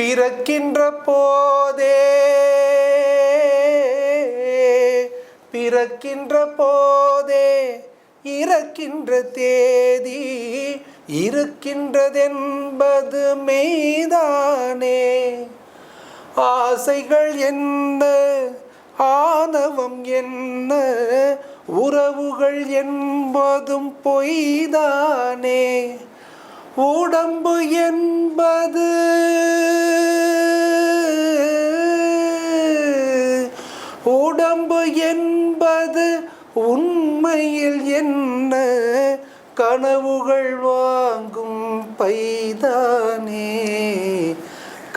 பிறக்கின்ற போதே பிறக்கின்ற போதே இறக்கின்ற தேதி இருக்கின்றதென்பது மெய்தானே. ஆசைகள் என்ன, ஆணவம் என்ன, உறவுகள் என்பதும் பொய்தானே. உடம்பு என்பது உடம்பு என்பது உண்மையில் என்ன, கனவுகள் வாங்கும் பைதானே.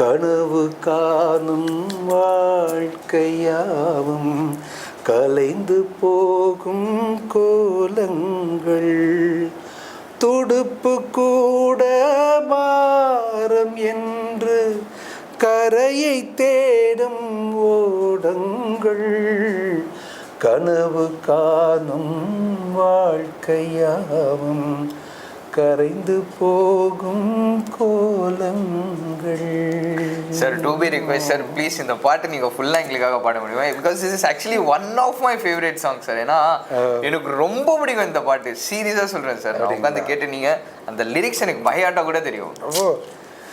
கனவு காணும் வாழ்க்கையாவும் கலைந்து போகும் கோலங்கள். துடுப்பு கூட பாரம் என்று கரையை தேடும் ஓடங்கள். கனவு காணும் வாழ்க்கையாவும் கரைந்து போகும் கோலங்கள். Sir, to be request sir, please இந்த பாட்டு நீங்கள் ஃபுல்லாக எங்களுக்காக பாட முடியுமா? Because this is actually one of my favourite song sir. ஏன்னா எனக்கு ரொம்ப பிடிக்கும் இந்த பாட்டு. சீரியஸாக சொல்கிறேன் சார். நான் உட்காந்து கேட்டு நீங்கள் அந்த லிரிக்ஸ் எனக்கு பயாட்டா கூட தெரியும்.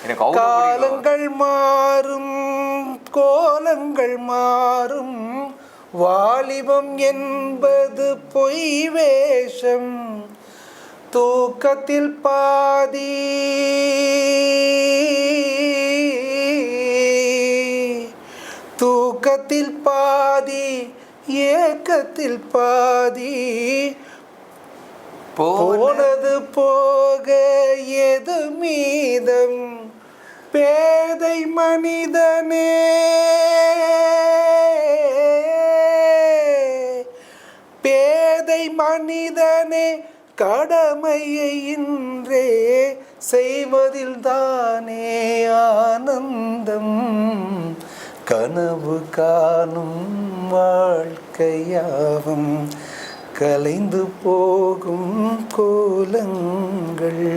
எனக்கு காலங்கள் மாறும், கோலங்கள் மாறும், வாலிபம் என்பது பொய் வேஷம். தூக்கத்தில் பாதி தூக்கத்தில் பாதி ஏக்கத்தில் பாதி. போனது போக எது மீதம் பேதை மனிதனே. பேதை மனிதனே, கடமையை இன்றே செய்வதில் தானே ஆனந்தம். கனவு காணும் வாழ்க்கையாவும் கலைந்து போகும் கோலங்கள்.